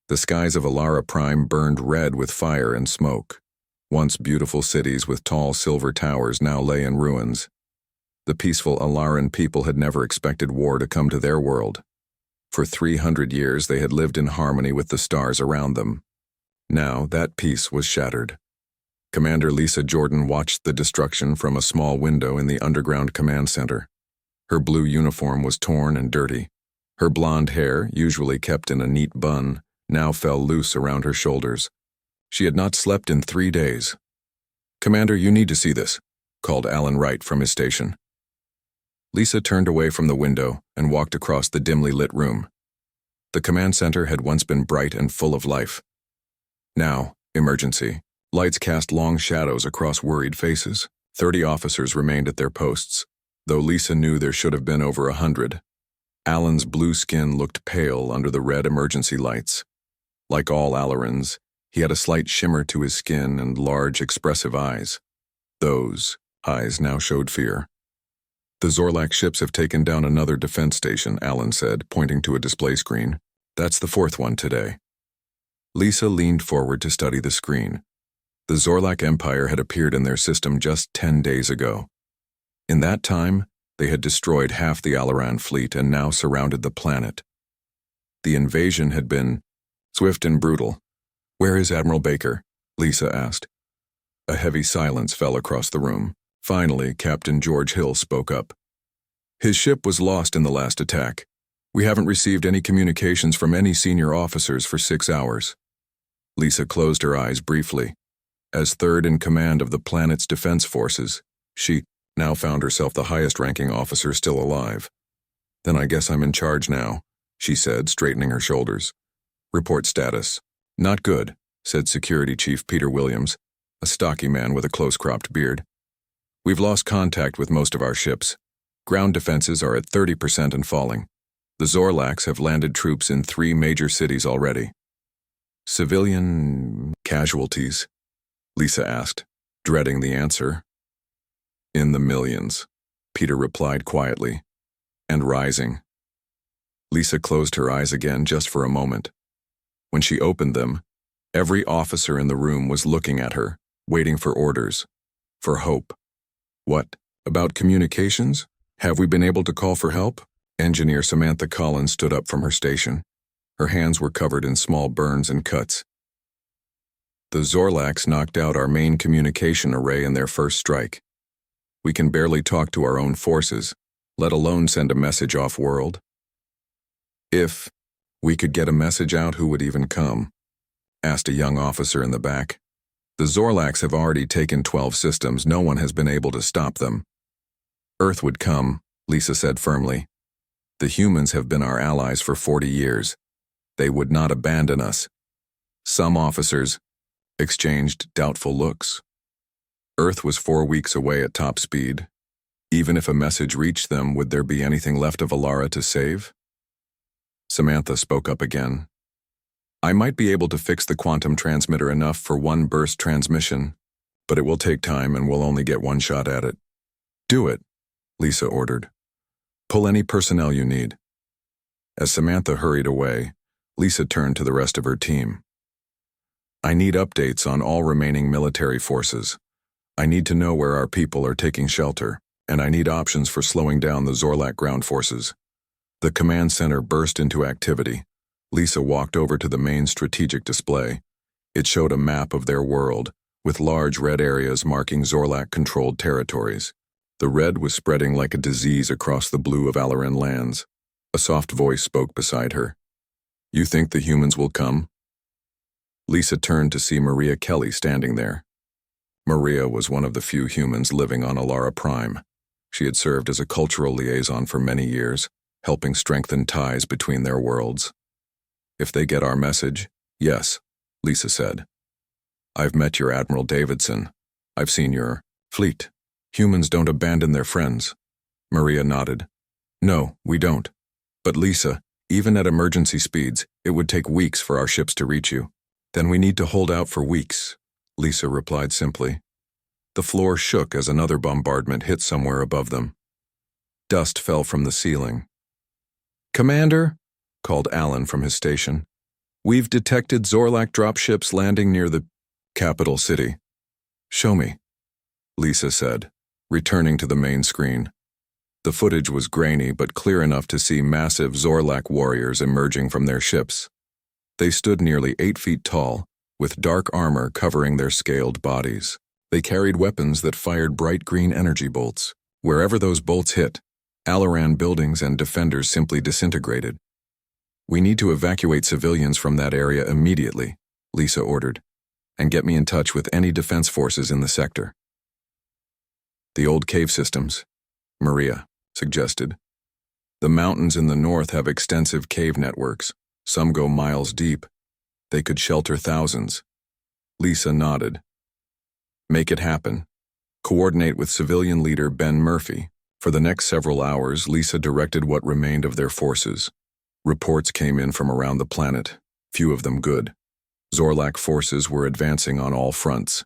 The skies of Alara Prime burned red with fire and smoke. Once beautiful cities with tall silver towers now lay in ruins. The peaceful Alaran people had never expected war to come to their world. For 300 years they had lived in harmony with the stars around them. Now that peace was shattered. Commander Lisa Jordan watched the destruction from a small window in the underground command center. Her blue uniform was torn and dirty. Her blonde hair, usually kept in a neat bun, now fell loose around her shoulders. She had not slept in 3 days. "Commander, you need to see this," called Alan Wright from his station. Lisa turned away from the window and walked across the dimly lit room. The command center had once been bright and full of life. Now, emergency. Lights cast long shadows across worried faces. 30 officers remained at their posts, though Lisa knew there should have been over 100. Alan's blue skin looked pale under the red emergency lights. Like all Alarans, he had a slight shimmer to his skin and large, expressive eyes. Those eyes now showed fear. "The Zorlak ships have taken down another defense station," Alan said, pointing to a display screen. "That's the 4th one today." Lisa leaned forward to study the screen. The Zorlak Empire had appeared in their system just 10 days ago. In that time, they had destroyed half the Alaran fleet and now surrounded the planet. The invasion had been swift and brutal. "Where is Admiral Baker?" Lisa asked. A heavy silence fell across the room. Finally, Captain George Hill spoke up. "His ship was lost in the last attack. We haven't received any communications from any senior officers for 6 hours." Lisa closed her eyes briefly. As third in command of the planet's defense forces, she now found herself the highest-ranking officer still alive. "Then I guess I'm in charge now," she said, straightening her shoulders. "Report status." "Not good," said Security Chief Peter Williams, a stocky man with a close-cropped beard. "We've lost contact with most of our ships. Ground defenses are at 30% and falling. The Zorlaks have landed troops in 3 major cities already." "Civilian casualties?" Lisa asked, dreading the answer. "In the millions," Peter replied quietly, "and rising." Lisa closed her eyes again just for a moment. When she opened them, every officer in the room was looking at her, waiting for orders, for hope. "What? About communications? Have we been able to call for help?" Engineer Samantha Collins stood up from her station. Her hands were covered in small burns and cuts. "The Zorlaks knocked out our main communication array in their first strike. We can barely talk to our own forces, let alone send a message off-world. If we could get a message out, who would even come?" asked a young officer in the back. "The Zorlaks have already taken 12 systems. No one has been able to stop them." "Earth would come," Lisa said firmly. "The humans have been our allies for 40 years. They would not abandon us." Some officers exchanged doubtful looks. Earth was 4 weeks away at top speed. Even if a message reached them, would there be anything left of Alara to save? Samantha spoke up again. "I might be able to fix the quantum transmitter enough for 1 burst transmission, but it will take time and we'll only get 1 shot at it." "Do it," Lisa ordered. "Pull any personnel you need." As Samantha hurried away, Lisa turned to the rest of her team. "I need updates on all remaining military forces. I need to know where our people are taking shelter, and I need options for slowing down the Zorlak ground forces." The command center burst into activity. Lisa walked over to the main strategic display. It showed a map of their world, with large red areas marking Zorlak-controlled territories. The red was spreading like a disease across the blue of Alaran lands. A soft voice spoke beside her. "You think the humans will come?" Lisa turned to see Maria Kelly standing there. Maria was one of the few humans living on Alara Prime. She had served as a cultural liaison for many years, helping strengthen ties between their worlds. "If they get our message, yes," Lisa said. "I've met your Admiral Davidson. I've seen your fleet. Humans don't abandon their friends." Maria nodded. "No, we don't. But Lisa, even at emergency speeds, it would take weeks for our ships to reach you." "Then we need to hold out for weeks," Lisa replied simply. The floor shook as another bombardment hit somewhere above them. Dust fell from the ceiling. "Commander," called Alan from his station. We've detected Zorlak dropships landing near the capital city. Show me, Lisa said, returning to the main screen. The footage was grainy but clear enough to see massive Zorlak warriors emerging from their ships. They stood nearly 8 feet tall, with dark armor covering their scaled bodies. They carried weapons that fired bright green energy bolts. Wherever those bolts hit, Alaran buildings and defenders simply disintegrated. We need to evacuate civilians from that area immediately, Lisa ordered, and get me in touch with any defense forces in the sector. The old cave systems, Maria suggested. The mountains in the north have extensive cave networks. Some go miles deep. They could shelter thousands. Lisa nodded. Make it happen. Coordinate with civilian leader Ben Murphy. For the next several hours, Lisa directed what remained of their forces. Reports came in from around the planet, few of them good. Zorlak forces were advancing on all fronts.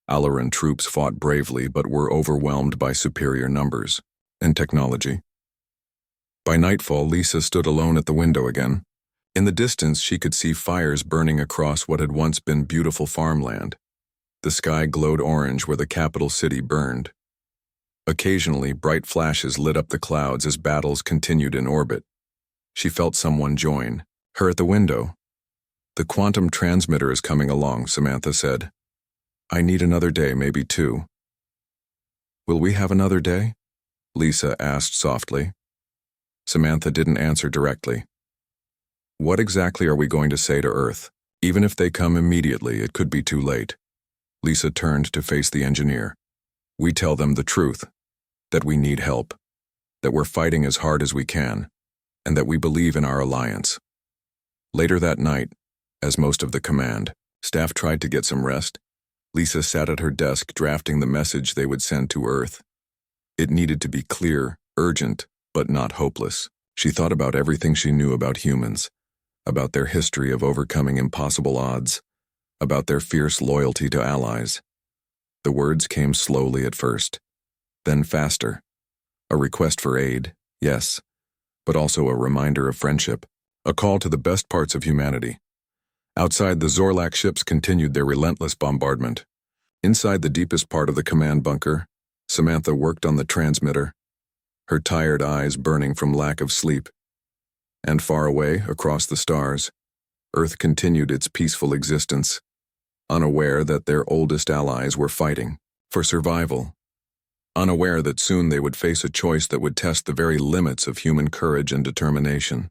Alaran troops fought bravely but were overwhelmed by superior numbers and technology. By nightfall, Lisa stood alone at the window again. In the distance, she could see fires burning across what had once been beautiful farmland. The sky glowed orange where the capital city burned. Occasionally, bright flashes lit up the clouds as battles continued in orbit. She felt someone join her at the window. The quantum transmitter is coming along, Samantha said. I need another day, maybe 2. Will we have another day? Lisa asked softly. Samantha didn't answer directly. What exactly are we going to say to Earth? Even if they come immediately, it could be too late. Lisa turned to face the engineer. We tell them the truth, that we need help, that we're fighting as hard as we can, and that we believe in our alliance. Later that night, as most of the command staff tried to get some rest, Lisa sat at her desk drafting the message they would send to Earth. It needed to be clear, urgent, but not hopeless. She thought about everything she knew about humans, about their history of overcoming impossible odds, about their fierce loyalty to allies. The words came slowly at first, then faster. A request for aid, yes, but also a reminder of friendship, a call to the best parts of humanity. Outside, the Zorlak ships continued their relentless bombardment. Inside the deepest part of the command bunker, Samantha worked on the transmitter, her tired eyes burning from lack of sleep. And far away, across the stars, Earth continued its peaceful existence, unaware that their oldest allies were fighting for survival, unaware that soon they would face a choice that would test the very limits of human courage and determination.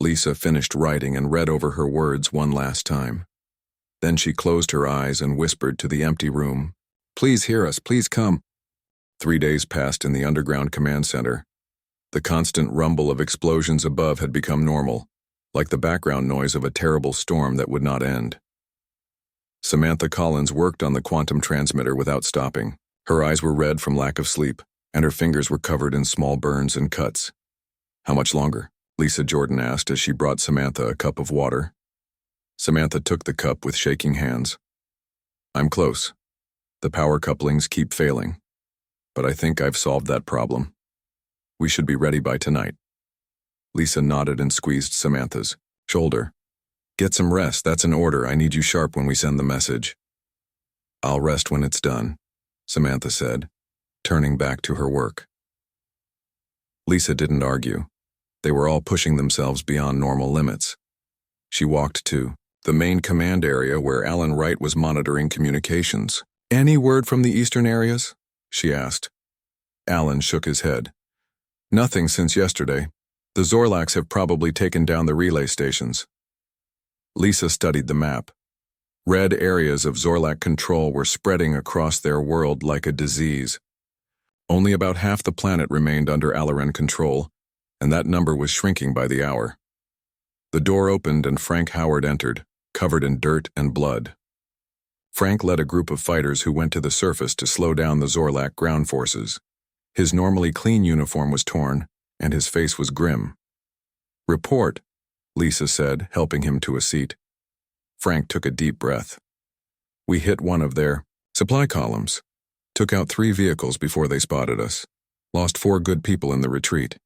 Lisa finished writing and read over her words one last time. Then she closed her eyes and whispered to the empty room, Please hear us, please come. 3 days passed in the underground command center. The constant rumble of explosions above had become normal, like the background noise of a terrible storm that would not end. Samantha Collins worked on the quantum transmitter without stopping. Her eyes were red from lack of sleep, and her fingers were covered in small burns and cuts. How much longer? Lisa Jordan asked as she brought Samantha a cup of water. Samantha took the cup with shaking hands. I'm close. The power couplings keep failing, but I think I've solved that problem. We should be ready by tonight. Lisa nodded and squeezed Samantha's shoulder. Get some rest, that's an order. I need you sharp when we send the message. I'll rest when it's done, Samantha said, turning back to her work. Lisa didn't argue. They were all pushing themselves beyond normal limits. She walked to the main command area where Alan Wright was monitoring communications. Any word from the eastern areas? She asked. Alan shook his head. Nothing since yesterday. The Zorlaks have probably taken down the relay stations. Lisa studied the map. Red areas of Zorlak control were spreading across their world like a disease. Only about half the planet remained under Alaran control, and that number was shrinking by the hour. The door opened and Frank Howard entered, covered in dirt and blood. Frank led a group of fighters who went to the surface to slow down the Zorlak ground forces. His normally clean uniform was torn, and his face was grim. Report, Lisa said, helping him to a seat. Frank took a deep breath. We hit one of their supply columns, took out 3 vehicles before they spotted us, lost 4 good people in the retreat.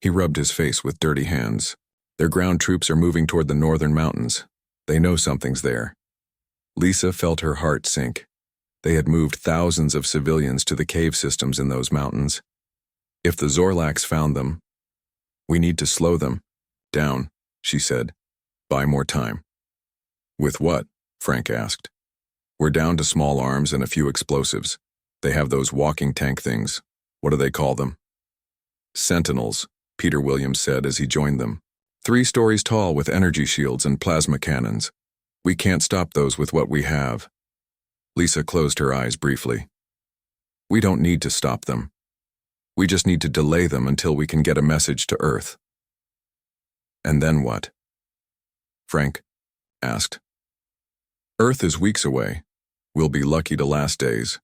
He rubbed his face with dirty hands. Their ground troops are moving toward the northern mountains. They know something's there. Lisa felt her heart sink. They had moved thousands of civilians to the cave systems in those mountains. If the Zorlax found them, we need to slow them down, she said. Buy more time. With what? Frank asked. We're down to small arms and a few explosives. They have those walking tank things. What do they call them? Sentinels, Peter Williams said as he joined them. 3 stories tall with energy shields and plasma cannons. We can't stop those with what we have. Lisa closed her eyes briefly. We don't need to stop them. We just need to delay them until we can get a message to Earth. And then what? Frank asked. Earth is weeks away. We'll be lucky to last days.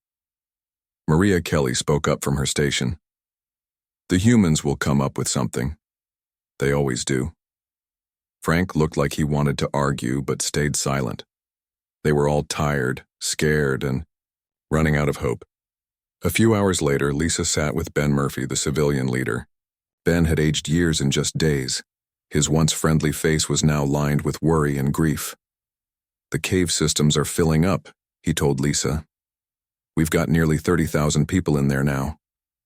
Maria Kelly spoke up from her station. The humans will come up with something. They always do. Frank looked like he wanted to argue but stayed silent. They were all tired, scared, and running out of hope. A few hours later, Lisa sat with Ben Murphy, the civilian leader. Ben had aged years in just days. His once friendly face was now lined with worry and grief. The cave systems are filling up, he told Lisa. We've got nearly 30,000 people in there now.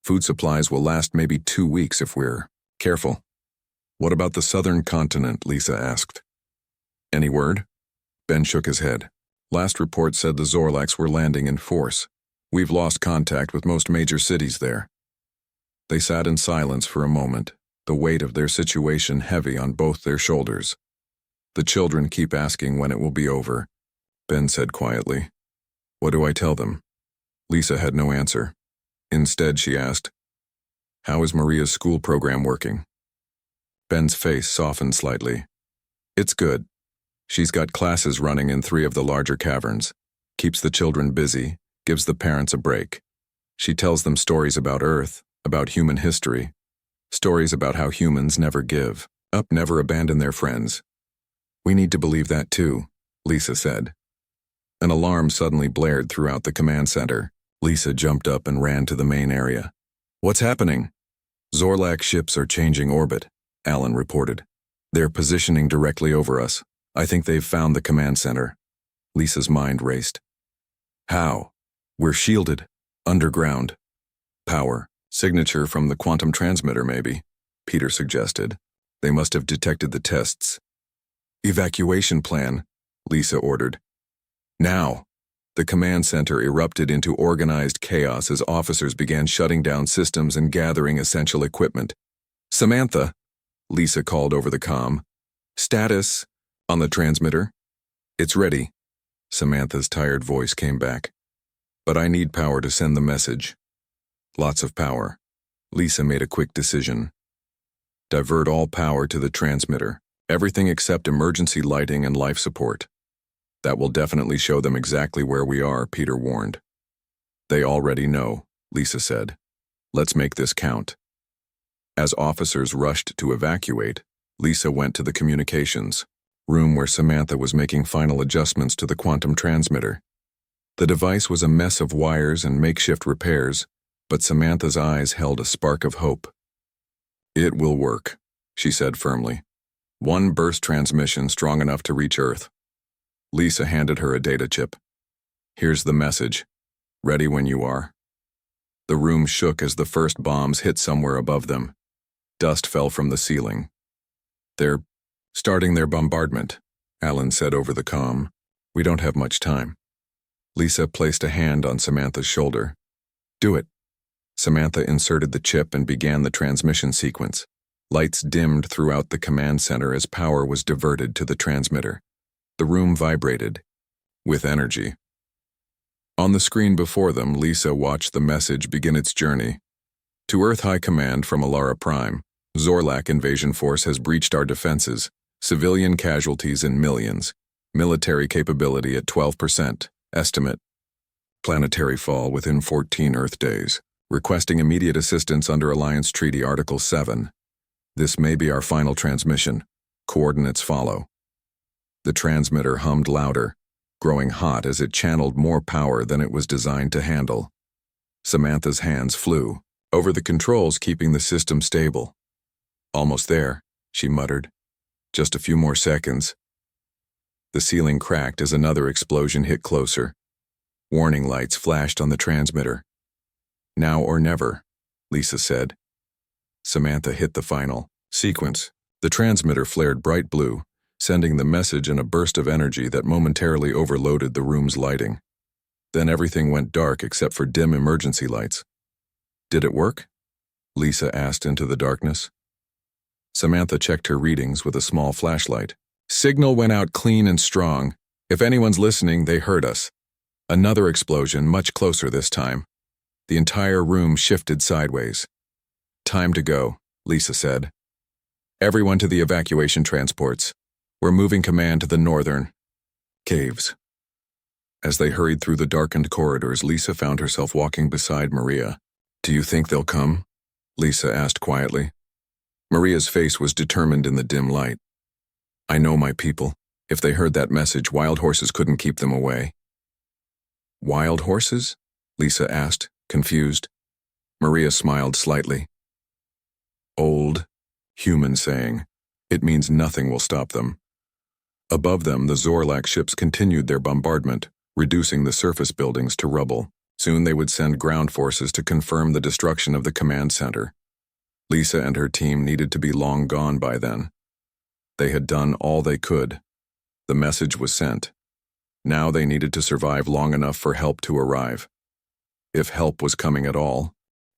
Food supplies will last maybe 2 weeks if we're careful. What about the southern continent? Lisa asked. Any word? Ben shook his head. Last report said the Zorlax were landing in force. We've lost contact with most major cities there. They sat in silence for a moment, the weight of their situation heavy on both their shoulders. The children keep asking when it will be over, Ben said quietly. What do I tell them? Lisa had no answer. Instead, she asked, how is Maria's school program working? Ben's face softened slightly. It's good. She's got classes running in 3 of the larger caverns, keeps the children busy, gives the parents a break. She tells them stories about Earth, about human history, stories about how humans never give up, never abandon their friends. We need to believe that too, Lisa said. An alarm suddenly blared throughout the command center. Lisa jumped up and ran to the main area. What's happening? Zorlax ships are changing orbit, Alan reported. They're positioning directly over us. I think they've found the command center. Lisa's mind raced. How? We're shielded. Underground. Power. Signature from the quantum transmitter, maybe, Peter suggested. They must have detected the tests. Evacuation plan, Lisa ordered. Now. The command center erupted into organized chaos as officers began shutting down systems and gathering essential equipment. Samantha, Lisa called over the comm. Status on the transmitter. It's ready. Samantha's tired voice came back. But I need power to send the message. Lots of power. Lisa made a quick decision. Divert all power to the transmitter. Everything except emergency lighting and life support. That will definitely show them exactly where we are, Peter warned. They already know, Lisa said. Let's make this count. As officers rushed to evacuate, Lisa went to the communications room where Samantha was making final adjustments to the quantum transmitter. The device was a mess of wires and makeshift repairs, but Samantha's eyes held a spark of hope. It will work, she said firmly. 1 burst transmission strong enough to reach Earth. Lisa handed her a data chip. Here's the message. Ready when you are. The room shook as the first bombs hit somewhere above them. Dust fell from the ceiling. They're starting their bombardment, Alan said over the comm. We don't have much time. Lisa placed a hand on Samantha's shoulder. Do it. Samantha inserted the chip and began the transmission sequence. Lights dimmed throughout the command center as power was diverted to the transmitter. The room vibrated with energy. On the screen before them, Lisa watched the message begin its journey. To Earth High Command from Alara Prime, Zorlak invasion force has breached our defenses. Civilian casualties in millions. Military capability at 12%. Estimate. Planetary fall within 14 Earth days. Requesting immediate assistance under Alliance Treaty Article 7. This may be our final transmission. Coordinates follow. The transmitter hummed louder, growing hot as it channeled more power than it was designed to handle. Samantha's hands flew over the controls, keeping the system stable. Almost there, she muttered. Just a few more seconds. The ceiling cracked as another explosion hit closer. Warning lights flashed on the transmitter. Now or never, Lisa said. Samantha hit the final sequence. The transmitter flared bright blue, sending the message in a burst of energy that momentarily overloaded the room's lighting. Then everything went dark except for dim emergency lights. Did it work? Lisa asked into the darkness. Samantha checked her readings with a small flashlight. Signal went out clean and strong. If anyone's listening, they heard us. Another explosion, much closer this time. The entire room shifted sideways. Time to go, Lisa said. Everyone to the evacuation transports. We're moving command to the northern caves. As they hurried through the darkened corridors, Lisa found herself walking beside Maria. Do you think they'll come? Lisa asked quietly. Maria's face was determined in the dim light. I know my people. If they heard that message, wild horses couldn't keep them away. Wild horses? Lisa asked, confused. Maria smiled slightly. Old, human saying. It means nothing will stop them. Above them, the Zorlak ships continued their bombardment, reducing the surface buildings to rubble. Soon they would send ground forces to confirm the destruction of the command center. Lisa and her team needed to be long gone by then. They had done all they could. The message was sent. Now they needed to survive long enough for help to arrive. If help was coming at all.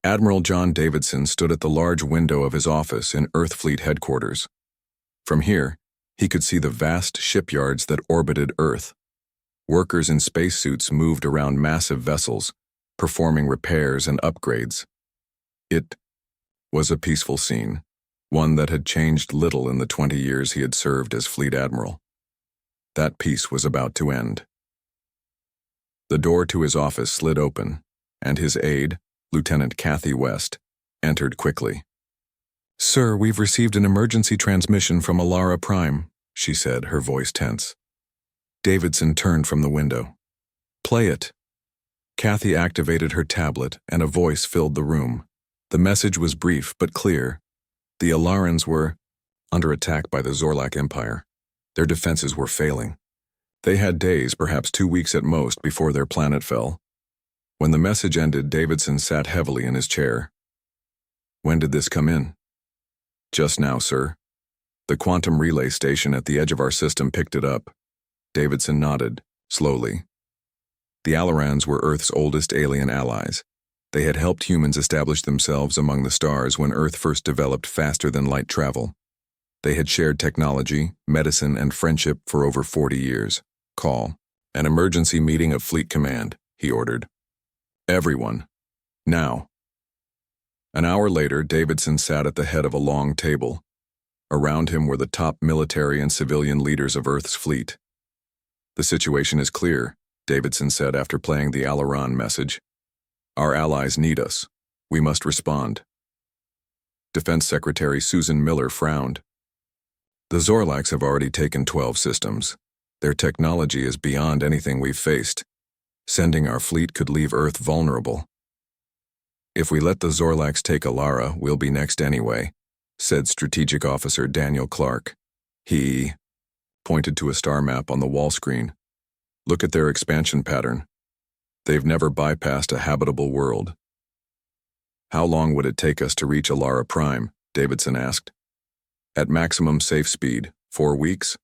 Admiral John Davidson stood at the large window of his office in Earthfleet headquarters. From here, he could see the vast shipyards that orbited Earth. Workers in spacesuits moved around massive vessels, performing repairs and upgrades. It was a peaceful scene, one that had changed little in the 20 years he had served as Fleet Admiral. That peace was about to end. The door to his office slid open, and his aide, Lieutenant Kathy West, entered quickly. Sir, we've received an emergency transmission from Alara Prime, she said, her voice tense. Davidson turned from the window. Play it. Kathy activated her tablet, and a voice filled the room. The message was brief but clear. The Alarans were under attack by the Zorlak Empire. Their defenses were failing. They had days, perhaps 2 weeks at most, before their planet fell. When the message ended, Davidson sat heavily in his chair. When did this come in? Just now, sir. The quantum relay station at the edge of our system picked it up. Davidson nodded, slowly. The Alarans were Earth's oldest alien allies. They had helped humans establish themselves among the stars when Earth first developed faster-than-light travel. They had shared technology, medicine, and friendship for over 40 years. Call. An emergency meeting of Fleet Command, he ordered. Everyone. Now. An hour later, Davidson sat at the head of a long table. Around him were the top military and civilian leaders of Earth's fleet. The situation is clear, Davidson said after playing the Alaran message. Our allies need us. We must respond. Defense Secretary Susan Miller frowned. The Zorlaks have already taken 12 systems. Their technology is beyond anything we've faced. Sending our fleet could leave Earth vulnerable. If we let the Zorlaks take Alara, we'll be next anyway, said Strategic Officer Daniel Clark. He pointed to a star map on the wall screen. Look at their expansion pattern. They've never bypassed a habitable world. How long would it take us to reach Alara Prime? Davidson asked. At maximum safe speed, 4 weeks,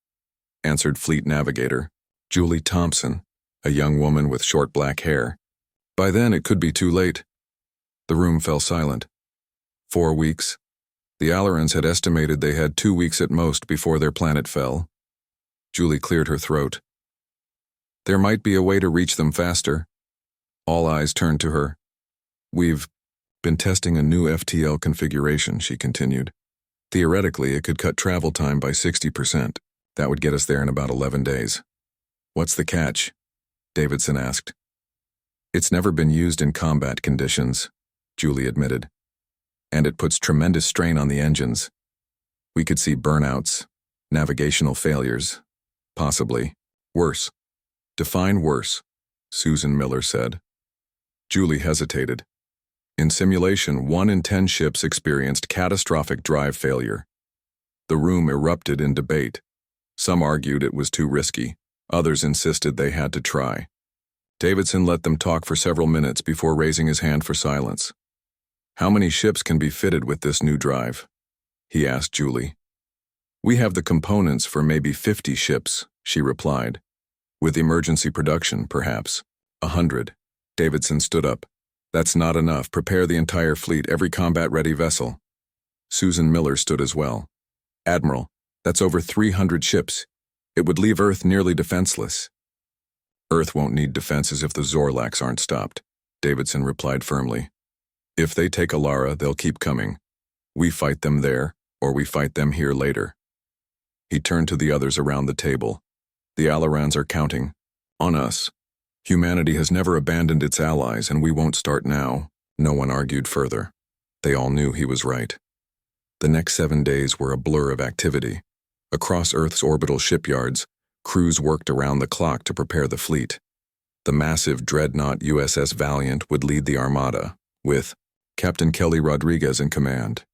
answered Fleet Navigator Julie Thompson, a young woman with short black hair. By then it could be too late. The room fell silent. 4 weeks. The Alarans had estimated they had 2 weeks at most before their planet fell. Julie cleared her throat. There might be a way to reach them faster. All eyes turned to her. We've been testing a new FTL configuration, she continued. Theoretically, it could cut travel time by 60%. That would get us there in about 11 days. What's the catch? Davidson asked. It's never been used in combat conditions, Julie admitted. And it puts tremendous strain on the engines. We could see burnouts, navigational failures, possibly worse. Define worse, Susan Miller said. Julie hesitated. In simulation, 1 in 10 ships experienced catastrophic drive failure. The room erupted in debate. Some argued it was too risky. Others insisted they had to try. Davidson let them talk for several minutes before raising his hand for silence. "How many ships can be fitted with this new drive?" he asked Julie. "We have the components for maybe 50 ships," she replied. "With emergency production, perhaps 100. Davidson stood up. "That's not enough. Prepare the entire fleet, every combat-ready vessel." Susan Miller stood as well. "Admiral, that's over 300 ships. It would leave Earth nearly defenseless." "Earth won't need defenses if the Zorlax aren't stopped," Davidson replied firmly. "If they take Alara, they'll keep coming. We fight them there, or we fight them here later." He turned to the others around the table. "The Alarans are counting on us. Humanity has never abandoned its allies, and we won't start now." No one argued further. They all knew he was right. The next 7 days were a blur of activity. Across Earth's orbital shipyards, crews worked around the clock to prepare the fleet. The massive dreadnought USS Valiant would lead the armada, with Captain Kelly Rodriguez in command.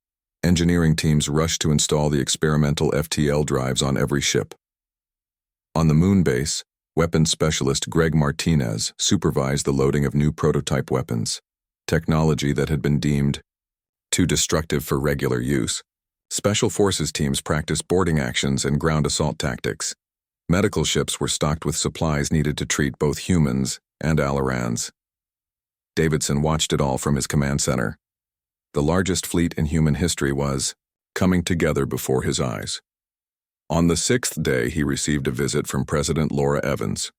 Engineering teams rushed to install the experimental FTL drives on every ship. On the moon base, weapons specialist Greg Martinez supervised the loading of new prototype weapons, technology that had been deemed too destructive for regular use. Special forces teams practiced boarding actions and ground assault tactics. Medical ships were stocked with supplies needed to treat both humans and Alarans. Davidson watched it all from his command center. The largest fleet in human history was coming together before his eyes. On the 6th day, he received a visit from President Laura Evans.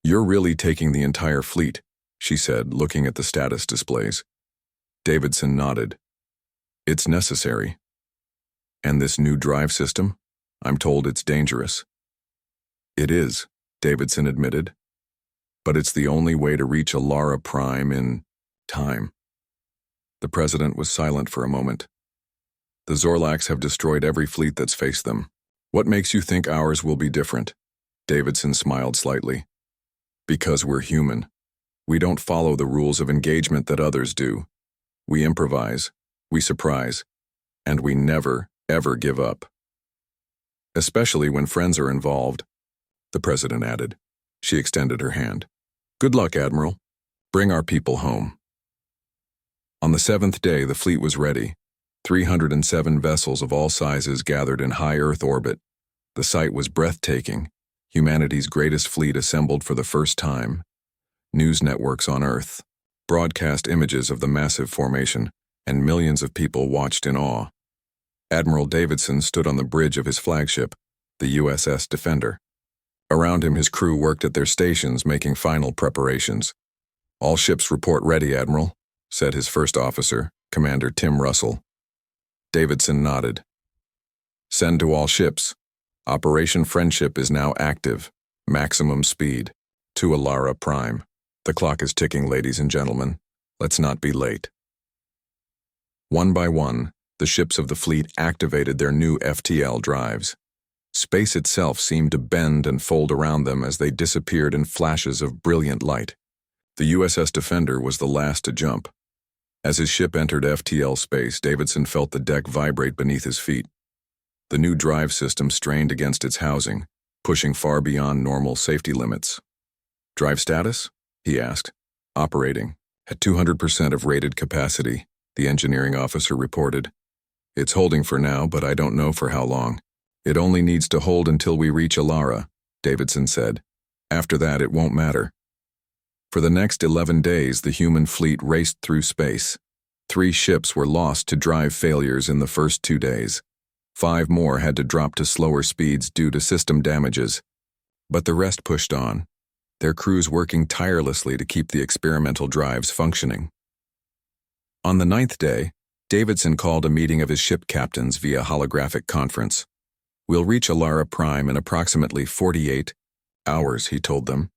"You're really taking the entire fleet," she said, looking at the status displays. Davidson nodded. "It's necessary." "And this new drive system? I'm told it's dangerous." "It is," Davidson admitted. "But it's the only way to reach Alara Prime in time." The president was silent for a moment. "The Zorlax have destroyed every fleet that's faced them. What makes you think ours will be different?" Davidson smiled slightly. "Because we're human. We don't follow the rules of engagement that others do. We improvise, we surprise, and we never, ever give up. Especially when friends are involved," the president added. She extended her hand. "Good luck, Admiral. Bring our people home." On the 7th day, the fleet was ready. 307 vessels of all sizes gathered in high Earth orbit. The sight was breathtaking. Humanity's greatest fleet assembled for the first time. News networks on Earth broadcast images of the massive formation, and millions of people watched in awe. Admiral Davidson stood on the bridge of his flagship, the USS Defender. Around him, his crew worked at their stations, making final preparations. "All ships report ready, Admiral," said his first officer, Commander Tim Russell. Davidson nodded. "Send to all ships. Operation Friendship is now active. Maximum speed. To Alara Prime. The clock is ticking, ladies and gentlemen. Let's not be late." One by one, the ships of the fleet activated their new FTL drives. Space itself seemed to bend and fold around them as they disappeared in flashes of brilliant light. The USS Defender was the last to jump. As his ship entered FTL space, Davidson felt the deck vibrate beneath his feet. The new drive system strained against its housing, pushing far beyond normal safety limits. "Drive status?" he asked. "Operating. At 200% of rated capacity," the engineering officer reported. "It's holding for now, but I don't know for how long. It only needs to hold until we reach Alara," Davidson said. "After that, it won't matter." For the next 11 days, the human fleet raced through space. 3 ships were lost to drive failures in the first 2 days. 5 more had to drop to slower speeds due to system damages. But the rest pushed on, their crews working tirelessly to keep the experimental drives functioning. On the 9th day, Davidson called a meeting of his ship captains via holographic conference. "We'll reach Alara Prime in approximately 48 hours, he told them.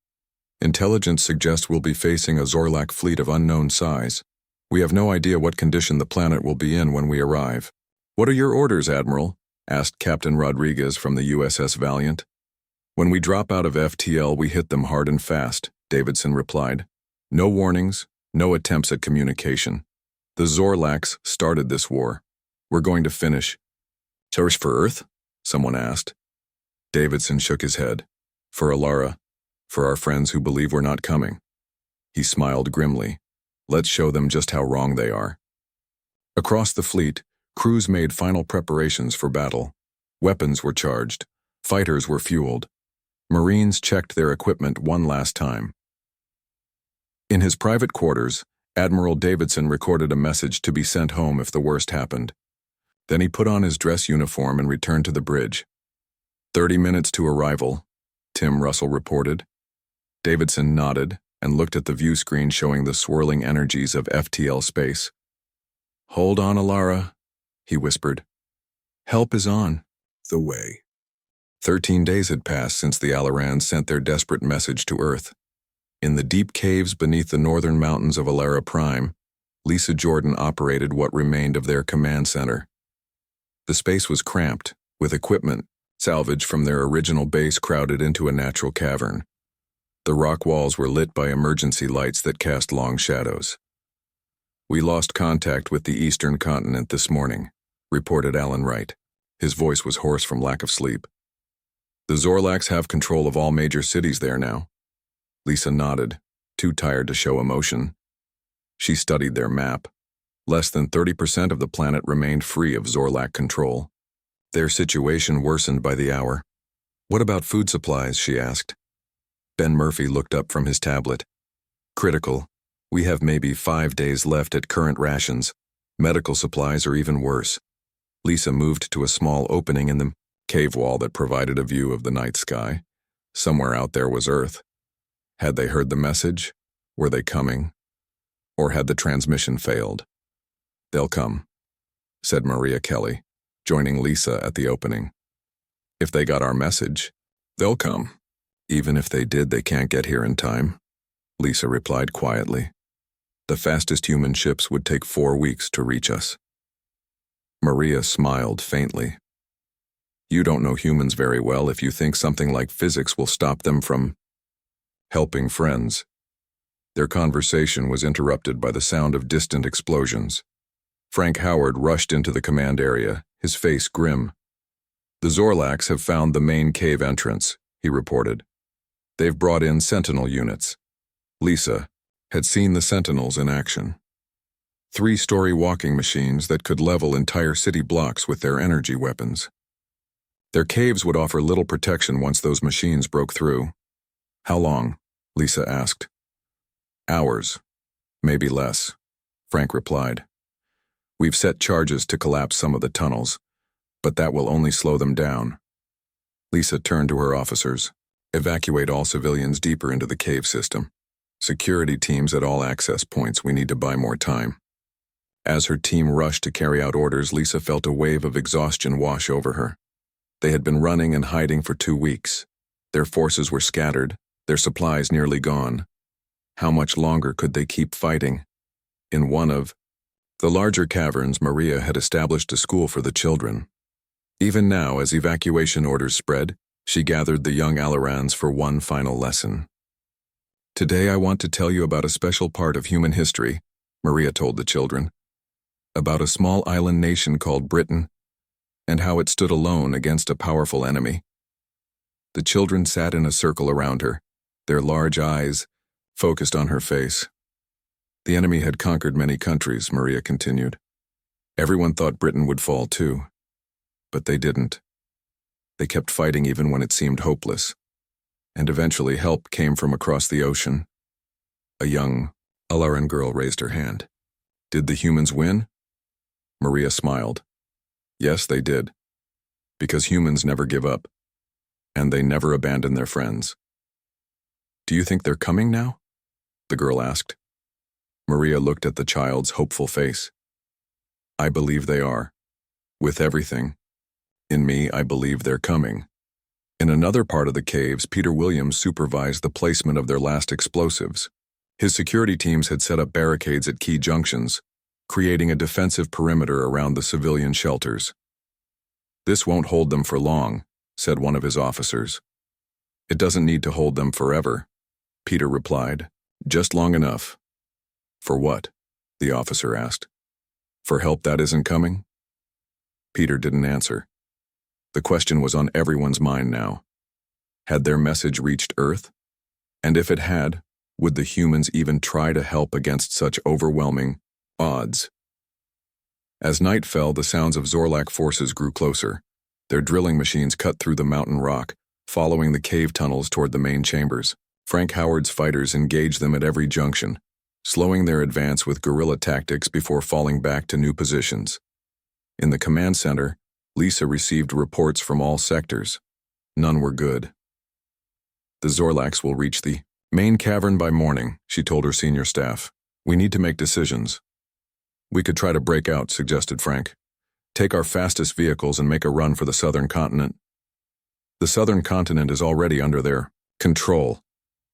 "Intelligence suggests we'll be facing a Zorlak fleet of unknown size. We have no idea what condition the planet will be in when we arrive." "What are your orders, Admiral?" asked Captain Rodriguez from the USS Valiant. "When we drop out of FTL, we hit them hard and fast," Davidson replied. "No warnings, no attempts at communication. The Zorlax started this war. We're going to finish Search for Earth? Someone asked. Davidson shook his head. For Alara. For our friends who believe we're not coming. He smiled grimly. Let's show them just how wrong they are. Across the fleet, crews made final preparations for battle. Weapons were charged. Fighters were fueled. Marines checked their equipment one last time. In his private quarters, Admiral Davidson recorded a message to be sent home if the worst happened. Then he put on his dress uniform and returned to the bridge. 30 minutes to arrival, Tim Russell reported. Davidson nodded and looked at the view screen showing the swirling energies of FTL space. Hold on, Alara, he whispered. Help is on the way. 13 days had passed since the Alarans sent their desperate message to Earth. In the deep caves beneath the northern mountains of Alara Prime, Lisa Jordan operated what remained of their command center. The space was cramped, with equipment, salvaged from their original base, crowded into a natural cavern. The rock walls were lit by emergency lights that cast long shadows. We lost contact with the eastern continent this morning, reported Alan Wright. His voice was hoarse from lack of sleep. The Zorlacs have control of all major cities there now. Lisa nodded, too tired to show emotion. She studied their map. Less than 30% of the planet remained free of Zorlac control. Their situation worsened by the hour. What about food supplies, she asked. Ben Murphy looked up from his tablet. Critical. We have maybe 5 days left at current rations. Medical supplies are even worse. Lisa moved to a small opening in the cave wall that provided a view of the night sky. Somewhere out there was Earth. Had they heard the message? Were they coming? Or had the transmission failed? They'll come, said Maria Kelly, joining Lisa at the opening. If they got our message, they'll come. Even if they did, they can't get here in time, Lisa replied quietly. The fastest human ships would take 4 weeks to reach us. Maria smiled faintly. You don't know humans very well if you think something like physics will stop them from helping friends. Their conversation was interrupted by the sound of distant explosions. Frank Howard rushed into the command area, his face grim. The Zorlacs have found the main cave entrance, he reported. They've brought in Sentinel units. Lisa had seen the Sentinels in action. 3-story walking machines that could level entire city blocks with their energy weapons. Their caves would offer little protection once those machines broke through. How long? Lisa asked. Hours. Maybe less, Frank replied. We've set charges to collapse some of the tunnels, but that will only slow them down. Lisa turned to her officers. Evacuate all civilians deeper into the cave system. Security teams at all access points. We need to buy more time. As her team rushed to carry out orders, Lisa felt a wave of exhaustion wash over her. They had been running and hiding for 2 weeks. Their forces were scattered, their supplies nearly gone. How much longer could they keep fighting? In one of the larger caverns, Maria had established a school for the children. Even now, as evacuation orders spread, she gathered the young Alarans for one final lesson. Today I want to tell you about a special part of human history, Maria told the children. About a small island nation called Britain, and how it stood alone against a powerful enemy. The children sat in a circle around her, their large eyes focused on her face. The enemy had conquered many countries, Maria continued. Everyone thought Britain would fall too, but they didn't. They kept fighting even when it seemed hopeless, and eventually help came from across the ocean. A young Alaran girl raised her hand. Did the humans win? Maria smiled. Yes, they did. Because humans never give up, and they never abandon their friends. Do you think they're coming now? The girl asked. Maria looked at the child's hopeful face. I believe they are. With everything. In me, I believe they're coming. In another part of the caves, Peter Williams supervised the placement of their last explosives. His security teams had set up barricades at key junctions, creating a defensive perimeter around the civilian shelters. This won't hold them for long, said one of his officers. It doesn't need to hold them forever, Peter replied. Just long enough. For what? The officer asked. For help that isn't coming? Peter didn't answer. The question was on everyone's mind now. Had their message reached Earth? And if it had, would the humans even try to help against such overwhelming odds? As night fell, the sounds of Zorlak forces grew closer. Their drilling machines cut through the mountain rock, following the cave tunnels toward the main chambers. Frank Howard's fighters engaged them at every junction, slowing their advance with guerrilla tactics before falling back to new positions. In the command center, Lisa received reports from all sectors. None were good. The Zorlaks will reach the main cavern by morning, she told her senior staff. We need to make decisions. We could try to break out, suggested Frank. Take our fastest vehicles and make a run for the southern continent. The southern continent is already under their control,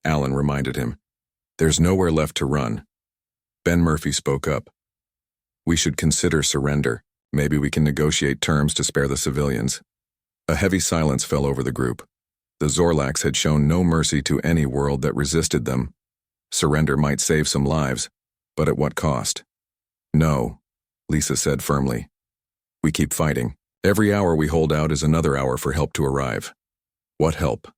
Alan reminded him. There's nowhere left to run. Ben Murphy spoke up. We should consider surrender. Maybe we can negotiate terms to spare the civilians. A heavy silence fell over the group. The Zorlaks had shown no mercy to any world that resisted them. Surrender might save some lives, but at what cost? No, Lisa said firmly. We keep fighting. Every hour we hold out is another hour for help to arrive. What help?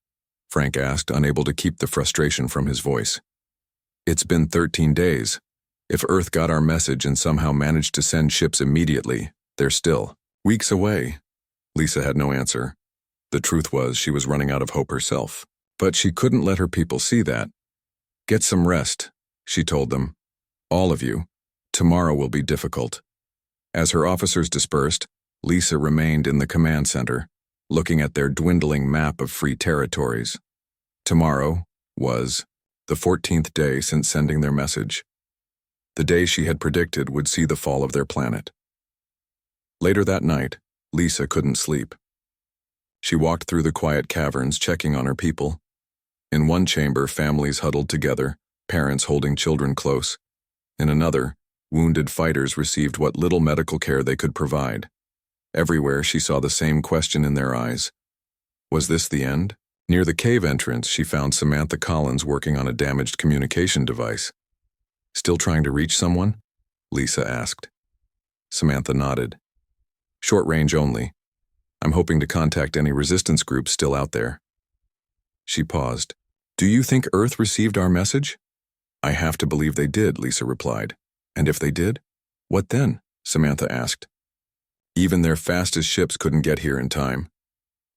Frank asked, unable to keep the frustration from his voice. It's been 13 days. If Earth got our message and somehow managed to send ships immediately, they're still weeks away. Lisa had no answer. The truth was she was running out of hope herself. But she couldn't let her people see that. Get some rest, she told them. All of you. Tomorrow will be difficult. As her officers dispersed, Lisa remained in the command center, looking at their dwindling map of free territories. Tomorrow was the 14th day since sending their message. The day she had predicted would see the fall of their planet. Later that night, Lisa couldn't sleep. She walked through the quiet caverns, checking on her people. In one chamber, families huddled together, parents holding children close. In another, wounded fighters received what little medical care they could provide. Everywhere she saw the same question in their eyes. Was this the end? Near the cave entrance, she found Samantha Collins working on a damaged communication device. Still trying to reach someone? Lisa asked. Samantha nodded. Short range only. I'm hoping to contact any resistance groups still out there. She paused. Do you think Earth received our message? I have to believe they did, Lisa replied. And if they did? What then? Samantha asked. Even their fastest ships couldn't get here in time.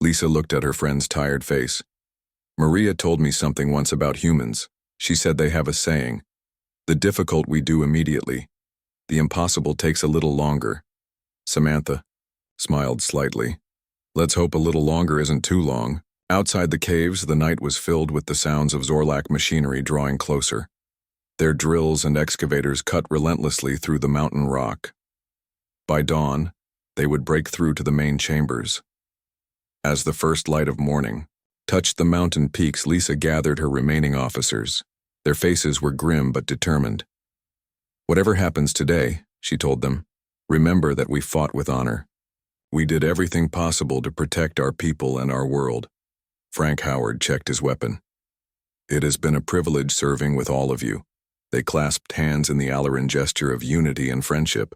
Lisa looked at her friend's tired face. Maria told me something once about humans. She said they have a saying. The difficult we do immediately. The impossible takes a little longer. Samantha smiled slightly. Let's hope a little longer isn't too long. Outside the caves, the night was filled with the sounds of Zorlak machinery drawing closer. Their drills and excavators cut relentlessly through the mountain rock. By dawn, they would break through to the main chambers. As the first light of morning touched the mountain peaks, Lisa gathered her remaining officers. Their faces were grim but determined. Whatever happens today, she told them, remember that we fought with honor. We did everything possible to protect our people and our world. Frank Howard checked his weapon. It has been a privilege serving with all of you. They clasped hands in the Alaran gesture of unity and friendship.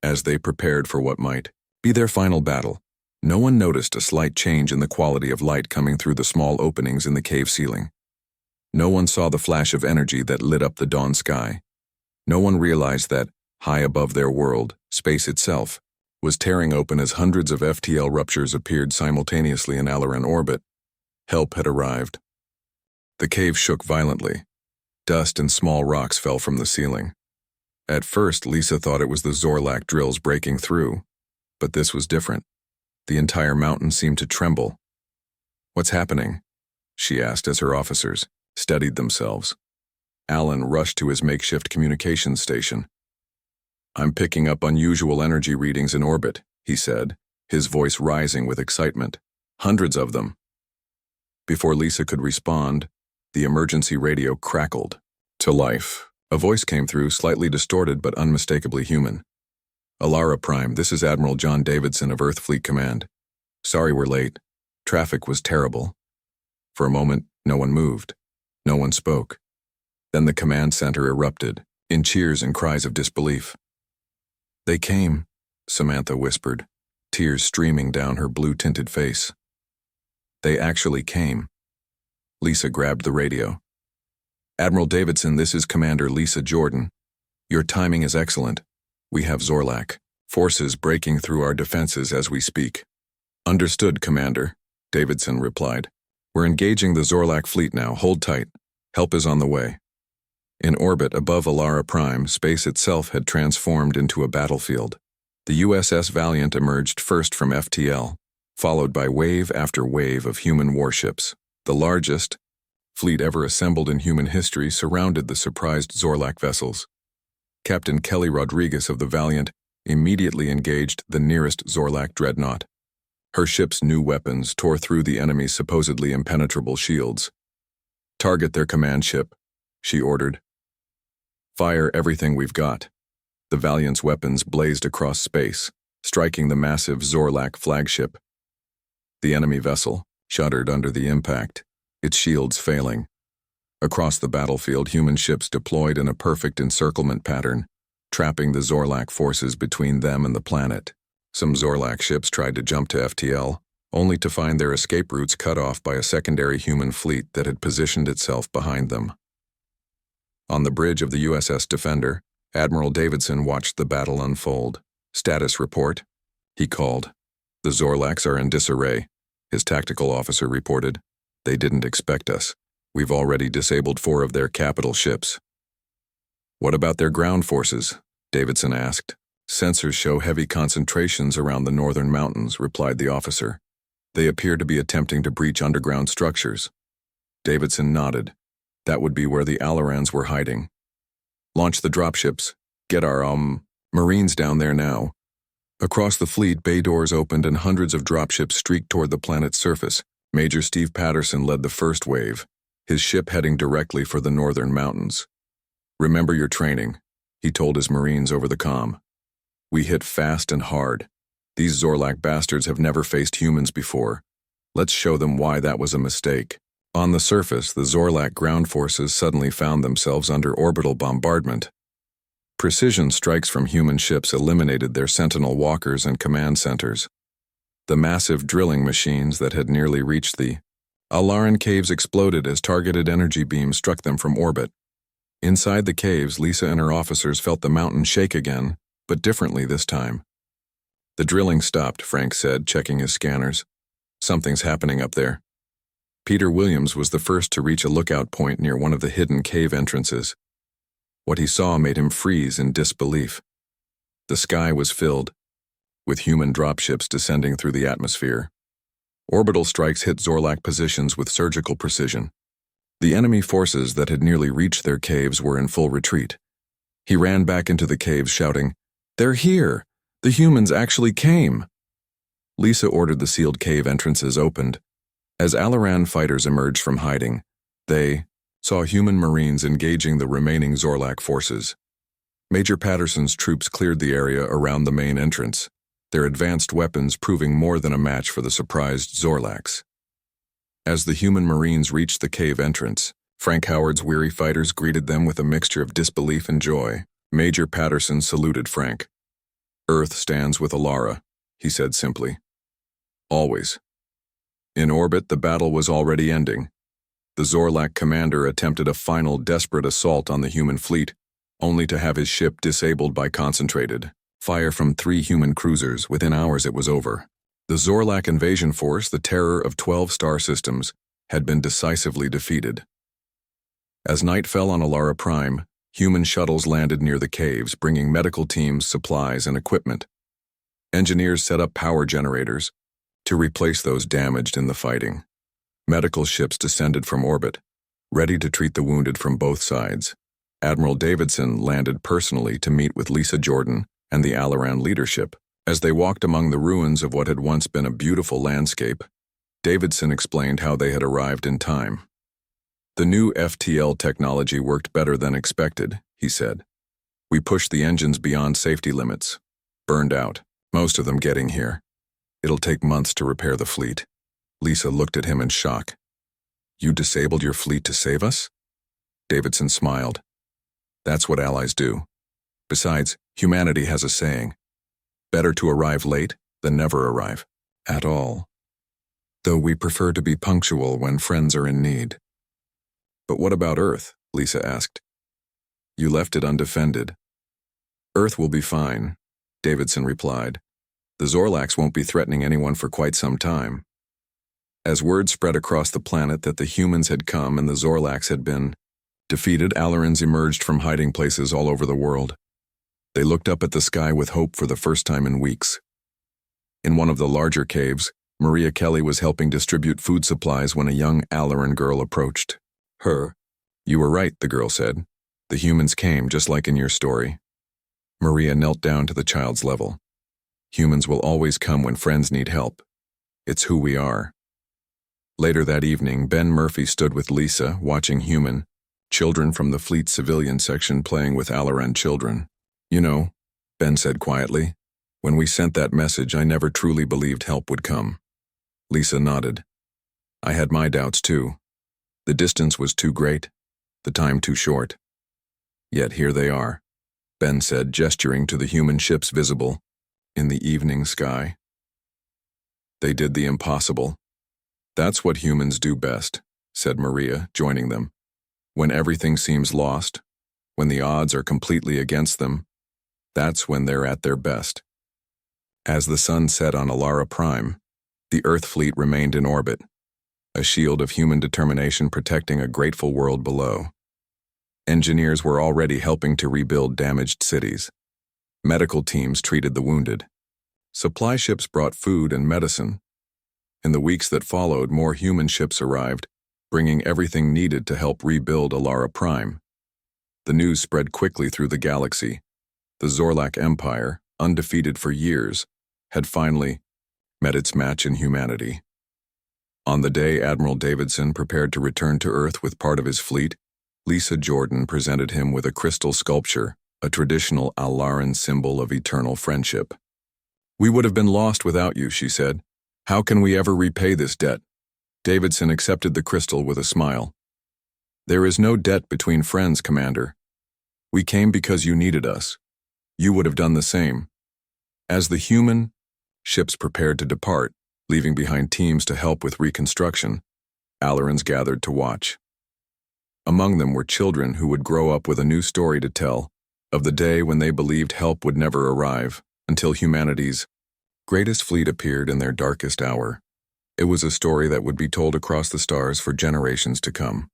As they prepared for what might be their final battle, no one noticed a slight change in the quality of light coming through the small openings in the cave ceiling. No one saw the flash of energy that lit up the dawn sky. No one realized that, high above their world, space itself was tearing open as hundreds of FTL ruptures appeared simultaneously in Alaran orbit. Help had arrived. The cave shook violently. Dust and small rocks fell from the ceiling. At first, Lisa thought it was the Zorlak drills breaking through, but this was different. The entire mountain seemed to tremble. What's happening? She asked as her officers steadied themselves. Alan rushed to his makeshift communications station. I'm picking up unusual energy readings in orbit, he said, his voice rising with excitement. Hundreds of them. Before Lisa could respond, the emergency radio crackled to life. A voice came through, slightly distorted but unmistakably human. Alara Prime, this is Admiral John Davidson of Earth Fleet Command. Sorry we're late. Traffic was terrible. For a moment, no one moved. No one spoke. Then the command center erupted, in cheers and cries of disbelief. They came, Samantha whispered. tears streaming down her blue-tinted face. They actually came. Lisa grabbed the radio. Admiral Davidson, this is Commander Lisa Jordan. Your timing is excellent. We have Zorlak forces breaking through our defenses as we speak. Understood, Commander, Davidson replied. We're engaging the Zorlak fleet now. Hold tight. Help is on the way. In orbit above Alara Prime, space itself had transformed into a battlefield. The USS Valiant emerged first from FTL, followed by wave after wave of human warships. The largest fleet ever assembled in human history surrounded the surprised Zorlak vessels. Captain Kelly Rodriguez of the Valiant immediately engaged the nearest Zorlak dreadnought. Her ship's new weapons tore through the enemy's supposedly impenetrable shields. Target their command ship, she ordered. Fire everything we've got. The Valiant's weapons blazed across space, striking the massive Zorlak flagship. The enemy vessel shuddered under the impact, its shields failing. Across the battlefield, human ships deployed in a perfect encirclement pattern, trapping the Zorlak forces between them and the planet. Some Zorlak ships tried to jump to FTL, only to find their escape routes cut off by a secondary human fleet that had positioned itself behind them. On the bridge of the USS Defender, Admiral Davidson watched the battle unfold. Status report, he called. The Zorlaks are in disarray, his tactical officer reported. They didn't expect us. We've already disabled 4 of their capital ships. What about their ground forces? Davidson asked. Sensors show heavy concentrations around the northern mountains, replied the officer. They appear to be attempting to breach underground structures. Davidson nodded. That would be where the Alarans were hiding. Launch the dropships. Get our, Marines down there now. Across the fleet, bay doors opened and hundreds of dropships streaked toward the planet's surface. Major Steve Patterson led the first wave, his ship heading directly for the northern mountains. Remember your training, he told his Marines over the comm. We hit fast and hard. These Zorlak bastards have never faced humans before. Let's show them why that was a mistake. On the surface, the Zorlak ground forces suddenly found themselves under orbital bombardment. Precision strikes from human ships eliminated their sentinel walkers and command centers. The massive drilling machines that had nearly reached the Alaran caves exploded as targeted energy beams struck them from orbit. Inside the caves, Lisa and her officers felt the mountain shake again, but differently this time. The drilling stopped, Frank said, checking his scanners. Something's happening up there. Peter Williams was the first to reach a lookout point near one of the hidden cave entrances. What he saw made him freeze in disbelief. The sky was filled with human dropships descending through the atmosphere. Orbital strikes hit Zorlak positions with surgical precision. The enemy forces that had nearly reached their caves were in full retreat. He ran back into the caves shouting, "They're here! The humans actually came!" Lisa ordered the sealed cave entrances opened. As Alaran fighters emerged from hiding, they saw human Marines engaging the remaining Zorlak forces. Major Patterson's troops cleared the area around the main entrance, their advanced weapons proving more than a match for the surprised Zorlaks. As the human Marines reached the cave entrance, Frank Howard's weary fighters greeted them with a mixture of disbelief and joy. Major Patterson saluted Frank. "Earth stands with Alara," he said simply. "Always." In orbit, the battle was already ending. The Zorlak commander attempted a final desperate assault on the human fleet, only to have his ship disabled by concentrated fire from 3 human cruisers. Within hours it was over. The Zorlak invasion force, the terror of 12 star systems, had been decisively defeated. As night fell on Alara Prime, human shuttles landed near the caves, bringing medical teams, supplies, and equipment. Engineers set up power generators to replace those damaged in the fighting. Medical ships descended from orbit, ready to treat the wounded from both sides. Admiral Davidson landed personally to meet with Lisa Jordan and the Alaran leadership. As they walked among the ruins of what had once been a beautiful landscape, Davidson explained how they had arrived in time. The new FTL technology worked better than expected, he said. We pushed the engines beyond safety limits. Burned out, most of them getting here. It'll take months to repair the fleet. Lisa looked at him in shock. You disabled your fleet to save us? Davidson smiled. That's what allies do. Besides, humanity has a saying. Better to arrive late than never arrive. At all. Though we prefer to be punctual when friends are in need. But what about Earth? Lisa asked. You left it undefended. Earth will be fine, Davidson replied. The Zorlax won't be threatening anyone for quite some time. As word spread across the planet that the humans had come and the Zorlax had been defeated, Alarans emerged from hiding places all over the world. They looked up at the sky with hope for the first time in weeks. In one of the larger caves, Maria Kelly was helping distribute food supplies when a young Alaran girl approached her. You were right, the girl said. The humans came, just like in your story. Maria knelt down to the child's level. Humans will always come when friends need help. It's who we are. Later that evening, Ben Murphy stood with Lisa, watching human children from the fleet civilian section playing with Alaran children. You know, Ben said quietly, when we sent that message, I never truly believed help would come. Lisa nodded. I had my doubts too. The distance was too great, the time too short. Yet here they are, Ben said, gesturing to the human ships visible in the evening sky. They did the impossible. That's what humans do best, said Maria, joining them. When everything seems lost, when the odds are completely against them, that's when they're at their best. As the sun set on Alara Prime, the Earth fleet remained in orbit, a shield of human determination protecting a grateful world below. Engineers were already helping to rebuild damaged cities. Medical teams treated the wounded. Supply ships brought food and medicine. In the weeks that followed, more human ships arrived, bringing everything needed to help rebuild Alara Prime. The news spread quickly through the galaxy. The Zorlak Empire, undefeated for years, had finally met its match in humanity. On the day Admiral Davidson prepared to return to Earth with part of his fleet, Lisa Jordan presented him with a crystal sculpture, a traditional Alaran symbol of eternal friendship. We would have been lost without you, she said. How can we ever repay this debt? Davidson accepted the crystal with a smile. There is no debt between friends, Commander. We came because you needed us. You would have done the same. As the human ships prepared to depart, leaving behind teams to help with reconstruction, Alarans gathered to watch. Among them were children who would grow up with a new story to tell, of the day when they believed help would never arrive, until humanity's greatest fleet appeared in their darkest hour. It was a story that would be told across the stars for generations to come.